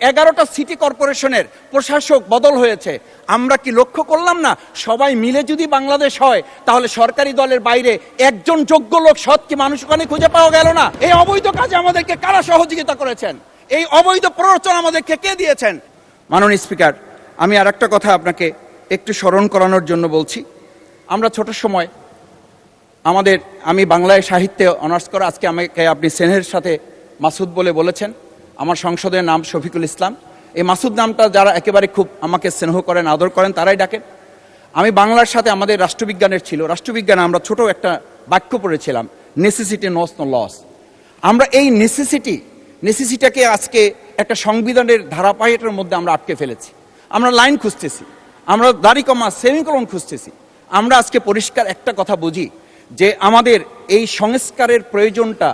11টা city কর্পোরেশনের প্রশাসক বদল হয়েছে। আমরা কি লক্ষ্য করলাম না, সবাই মিলে যদি বাংলাদেশ হয় তাহলে সরকারি দলের বাইরে একজন যোগ্য লোক সৎ কি মানুষ ওখানে খুঁজে পাওয়া গেল না। এই অবৈধ কাজে আমাদেরকে কারা সহযোগিতা করেছেন? এই অবৈধ প্ররোচনা আমাদেরকে কে দিয়েছেন? মাননীয় স্পিকার, আমি আর একটা কথা আপনাকে একটু স্মরণ করানোর জন্য বলছি। আমরা ছোট সময় আমি বাংলায় সাহিত্যে অনার্স করা, আজকে আমাকে আপনি স্নেহের সাথে মাসুদ বলে বলেছেন। আমার সংসদের নাম শফিকুল ইসলাম। এই মাসুদ নামটা যারা একেবারে খুব আমাকে স্নেহ করেন, আদর করেন, তারাই ডাকেন। আমি বাংলার সাথে আমাদের রাষ্ট্রবিজ্ঞানের ছিল, রাষ্ট্রবিজ্ঞানে আমরা ছোট একটা বাক্য পড়েছিলাম, নেসেসিটি নোস নো লস। আমরা এই নেসেসিটিকে আজকে একটা সংবিধানের ধারাবাহিকের মধ্যে আমরা আটকে ফেলেছি। আমরা লাইন খুঁজতেছি, আমরা দাড়ি কমা সেমিকোলন খুঁজতেছি। আমরা আজকে পরিষ্কার একটা কথা বুঝি যে আমাদের এই সংস্কারের প্রয়োজনটা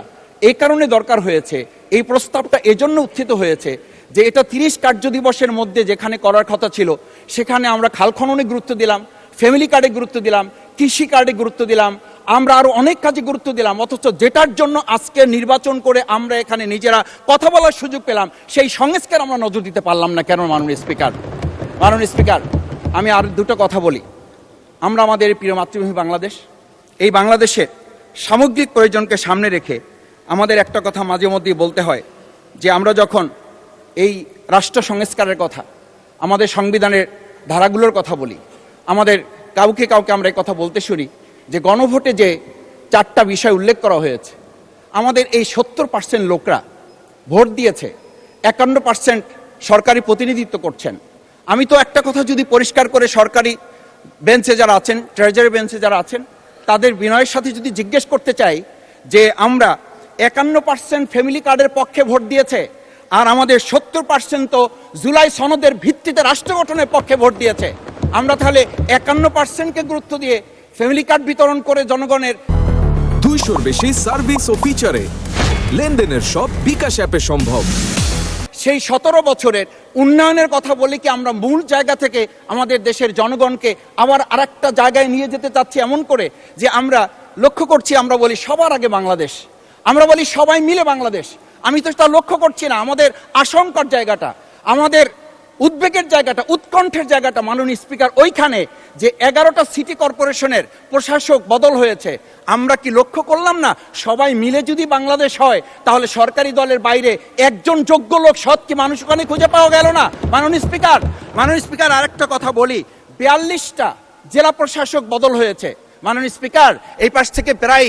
এই কারণে দরকার হয়েছে, এই প্রস্তাবটা এজন্য উত্থিত হয়েছে যে এটা 30 কার্য দিবসের মধ্যে যেখানে করার কথা ছিল সেখানে আমরা খাল খননে গুরুত্ব দিলাম, ফ্যামিলি কার্ডে গুরুত্ব দিলাম, কৃষি কার্ডে গুরুত্ব দিলাম, আমরা আরো অনেক কাজে গুরুত্ব দিলাম। অথচ যেটার জন্য আজকে নির্বাচন করে আমরা এখানে নিজেরা কথা বলার সুযোগ পেলাম, সেই সংস্কার আমরা নজর দিতে পারলাম না কেন? মাননীয় স্পিকার, আমি আর দুটো কথা বলি। আমরা আমাদের প্রিয় মাতৃভূমি বাংলাদেশ, এই বাংলাদেশের সামগ্রিক প্রয়োজনকে সামনে রেখে আমাদের একটা কথা মাঝে মধ্যেই বলতে হয় যে আমরা যখন এই রাষ্ট্র সংস্কারের কথা, আমাদের সংবিধানের ধারাগুলোর কথা বলি, আমাদের কাউকে আমরা এই কথা বলতে শুনি যে গণভোটে যে 4টা বিষয় উল্লেখ করা হয়েছে, আমাদের এই 70% লোকরা ভোট দিয়েছে, 51% সরকারি প্রতিনিধিত্ব করছেন। আমি তো একটা কথা যদি পরিষ্কার করে সরকারি বেঞ্চে যারা আছেন, ট্রেজারি বেঞ্চে যারা আছেন, তাদের বিনয়ের সাথে যদি জিজ্ঞেস করতে চাই যে আমরা 51% ফ্যামিলি কার্ডের পক্ষে ভোট দিয়েছে আর আমাদের 70% তো জুলাই সনদের ভিত্তিতে রাষ্ট্র গঠনের পক্ষে ভোট দিয়েছে। আমরা তাহলে 51%কে গুরুত্ব দিয়ে ফ্যামিলি কার্ড বিতরণ করে জনগণের 200-র বেশি সার্ভিস ও ফিচারে লেনদেনের সব বিকাশ অ্যাপে সম্ভব। সেই 17 বছরের উন্নয়নের কথা বলি কি আমরা মূল জায়গা থেকে আমাদের দেশের জনগণকে আবার আরেকটা জায়গায় নিয়ে যেতে চাচ্ছি, এমন করে যে আমরা লক্ষ্য করছি, আমরা বলি সবার আগে বাংলাদেশ, আমরা বলি সবাই মিলে বাংলাদেশ। আমি তো তা লক্ষ্য করছি না। আমাদের আশঙ্কার জায়গাটা, আমাদের উদ্বেগের জায়গাটা, উৎকণ্ঠের জায়গাটা মাননীয় স্পিকার ওইখানে যে 11টা সিটি কর্পোরেশনের প্রশাসক বদল হয়েছে। আমরা কি লক্ষ্য করলাম না, সবাই মিলে যদি বাংলাদেশ হয় তাহলে সরকারি দলের বাইরে একজন যোগ্য লোক সৎ কি মানুষ ওখানে খুঁজে পাওয়া গেল না? মাননীয় স্পিকার আরেকটা কথা বলি, 42টা জেলা প্রশাসক বদল হয়েছে। মাননীয় স্পিকার, এই পাশ থেকে প্রায়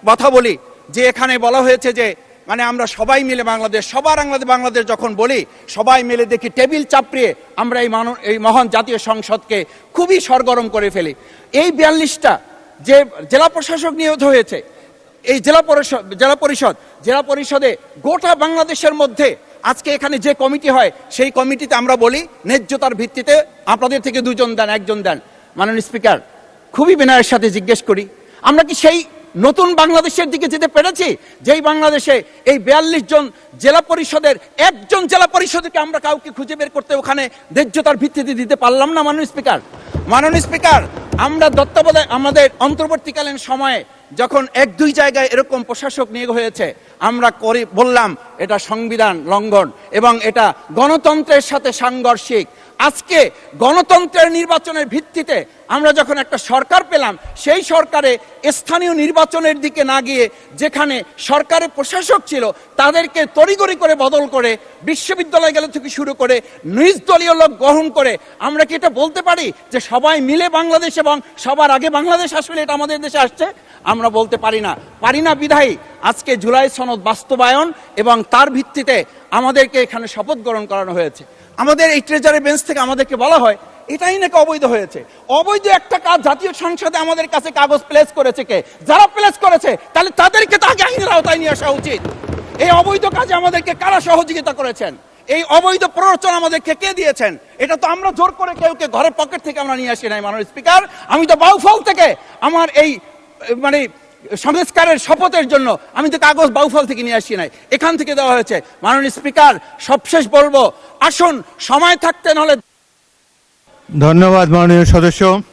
কথা বলি যে এখানে বলা হয়েছে যে মানে আমরা সবাই মিলে বাংলাদেশ, সবার বাংলাদেশ যখন বলি, সবাই মিলে দেখি টেবিল চাপড়িয়ে আমরা এই মহান জাতীয় সংসদকে খুবই সরগরম করে ফেলি। এই 42টা যে জেলা প্রশাসক নিয়োগ হয়েছে, এই জেলা পরিষদে গোটা বাংলাদেশের মধ্যে আজকে এখানে যে কমিটি হয় সেই কমিটিতে আমরা বলি ন্যায্যতার ভিত্তিতে আপনাদের থেকে 2 জন দেন, 1 জন দেন। মাননীয় স্পিকার, খুবই বিনয়ের সাথে জিজ্ঞেস করি, আমরা কি সেই নতুন বাংলাদেশের দিকে যেতে পেরেছি যেই বাংলাদেশে এই 42 জন জেলা পরিষদের একজন জেলা পরিষদকে আমরা কাউকে খুঁজে বের করতে ওখানে ন্যায্যতার ভিত্তিতে দিতে পারলাম না? মাননীয় স্পিকার, আমরা তত্ত্বাবধায়ক আমাদের অন্তর্বর্তীকালীন সময়ে যখন 1-2 জায়গায় এরকম প্রশাসক নিয়োগ হয়েছে, আমরা বললাম এটা সংবিধান লঙ্ঘন এবং এটা গণতন্ত্রের সাথে সাংঘর্ষিক। আজকে গণতন্ত্রের নির্বাচনের ভিত্তিতে আমরা যখন একটা সরকার পেলাম, সেই সরকারে স্থানীয় নির্বাচনের দিকে না গিয়ে যেখানে সরকারের প্রশাসক ছিল তাদেরকে তড়িঘড়ি করে বদল করে বিশ্ববিদ্যালয় গেলে থেকে শুরু করে নিজ দলীয় লোক গ্রহণ করে আমরা কি এটা বলতে পারি যে সবাই মিলে বাংলাদেশ এবং সবার আগে বাংলাদেশ আসলে এটা আমাদের দেশে আসছে? আমরা বলতে পারি না বিধায়ী আজকে জুলাই সনদ বাস্তবায়ন এবং তার ভিত্তিতে আমাদেরকে এখানে শপথ গ্রহণ করানো হয়েছে। আমাদের এই ট্রেজারি বেঞ্চ থেকে আমাদেরকে বলা হয় এটাই নাকি অবৈধ হয়েছে। অবৈধ একটা কাজ জাতীয় সংসদে আমাদের কাছে কাগজ প্লেস করেছে কে? যারা প্লেস করেছে তাহলে তাদেরকে তো আগে আইনের আওতায় নিয়ে আসা উচিত। এই অবৈধ কাজে আমাদেরকে কারা সহযোগিতা করেছেন? এই অবৈধ প্ররোচনা আমাদেরকে কে দিয়েছেন? এটা তো আমরা জোর করে কেউকে ঘরের পকেট থেকে আমরা নিয়ে আসি নাই। মাননীয় স্পিকার, আমি তো বাউফল থেকে আমার এই মানে সংস্কারের শপথের জন্য আমি তো কাগজ বাউফল থেকে নিয়ে আসি নাই, এখান থেকে দেওয়া হয়েছে। মাননীয় স্পিকার, সবশেষ বলবো, আসুন সময় থাকতে, নাহলে। ধন্যবাদ মাননীয় সদস্য।